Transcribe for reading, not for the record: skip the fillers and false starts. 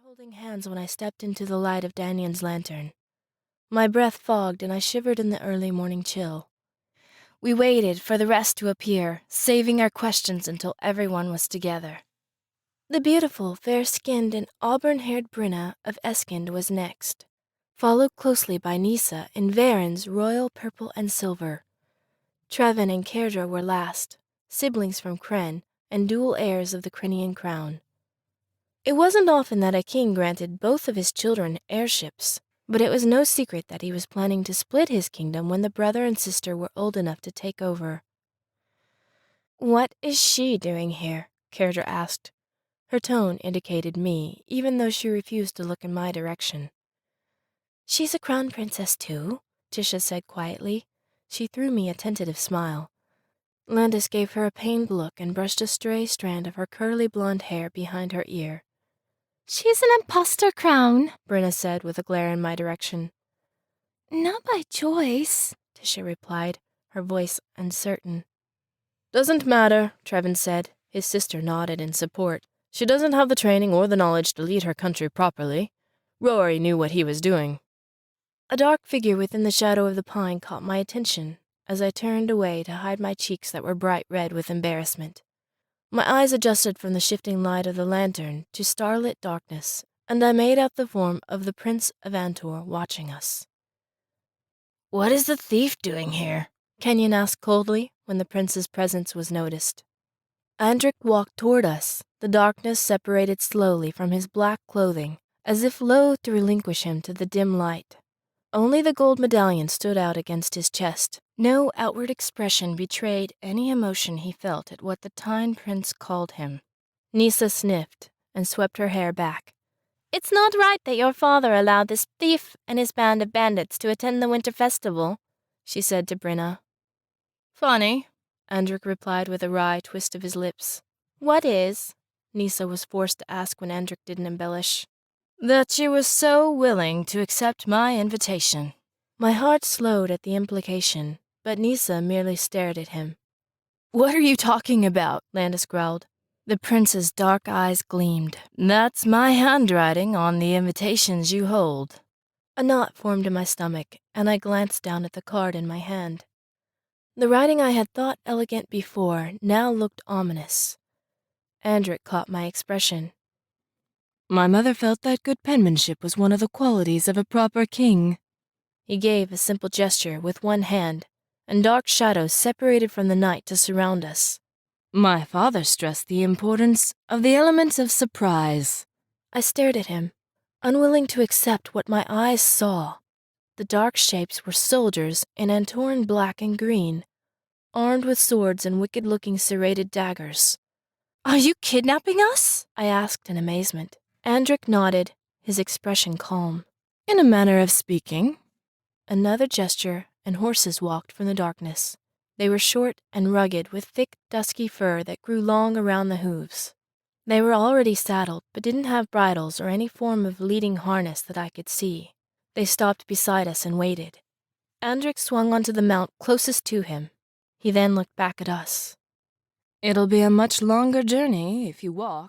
holding hands when I stepped into the light of Danyan's lantern. My breath fogged and I shivered in the early morning chill. We waited for the rest to appear, saving our questions until everyone was together. The beautiful, fair-skinned and auburn-haired Brenna of Eskind was next, followed closely by Nisa in Varen's royal purple and silver. Trevin and Kerdra were last, siblings from Kren and dual heirs of the Krenian crown. It wasn't often that a king granted both of his children heirships, but it was no secret that he was planning to split his kingdom when the brother and sister were old enough to take over. "What is she doing here?" Kerdra asked. Her tone indicated me, even though she refused to look in my direction. "She's a crown princess too," Tisha said quietly. She threw me a tentative smile. Landis gave her a pained look and brushed a stray strand of her curly blonde hair behind her ear. "She's an imposter crown," Brenna said with a glare in my direction. "Not by choice," Tisha replied, her voice uncertain. "Doesn't matter," Trevin said. His sister nodded in support. "She doesn't have the training or the knowledge to lead her country properly. Rory knew what he was doing." A dark figure within the shadow of the pine caught my attention as I turned away to hide my cheeks that were bright red with embarrassment. My eyes adjusted from the shifting light of the lantern to starlit darkness, and I made out the form of the Prince of Antor watching us. "What is the thief doing here?" Kenyon asked coldly when the prince's presence was noticed. Andric walked toward us, the darkness separated slowly from his black clothing, as if loath to relinquish him to the dim light. Only the gold medallion stood out against his chest. No outward expression betrayed any emotion he felt at what the Tyne Prince called him. Nisa sniffed and swept her hair back. "It's not right that your father allowed this thief and his band of bandits to attend the winter festival," she said to Brenna. "Funny," Andric replied with a wry twist of his lips. "What is?" Nisa was forced to ask when Andric didn't embellish. "That she was so willing to accept my invitation." My heart slowed at the implication, but Nisa merely stared at him. "What are you talking about?" Landis growled. The prince's dark eyes gleamed. "That's my handwriting on the invitations you hold." A knot formed in my stomach, and I glanced down at the card in my hand. The writing I had thought elegant before now looked ominous. Andric caught my expression. "My mother felt that good penmanship was one of the qualities of a proper king." He gave a simple gesture with one hand, and dark shadows separated from the night to surround us. "My father stressed the importance of the element of surprise." I stared at him, unwilling to accept what my eyes saw. The dark shapes were soldiers in Antoran black and green, armed with swords and wicked-looking serrated daggers. "Are you kidnapping us?" I asked in amazement. Andric nodded, his expression calm. "In a manner of speaking." Another gesture, and horses walked from the darkness. They were short and rugged, with thick, dusky fur that grew long around the hooves. They were already saddled, but didn't have bridles or any form of leading harness that I could see. They stopped beside us and waited. Andric swung onto the mount closest to him. He then looked back at us. "It'll be a much longer journey if you walk,"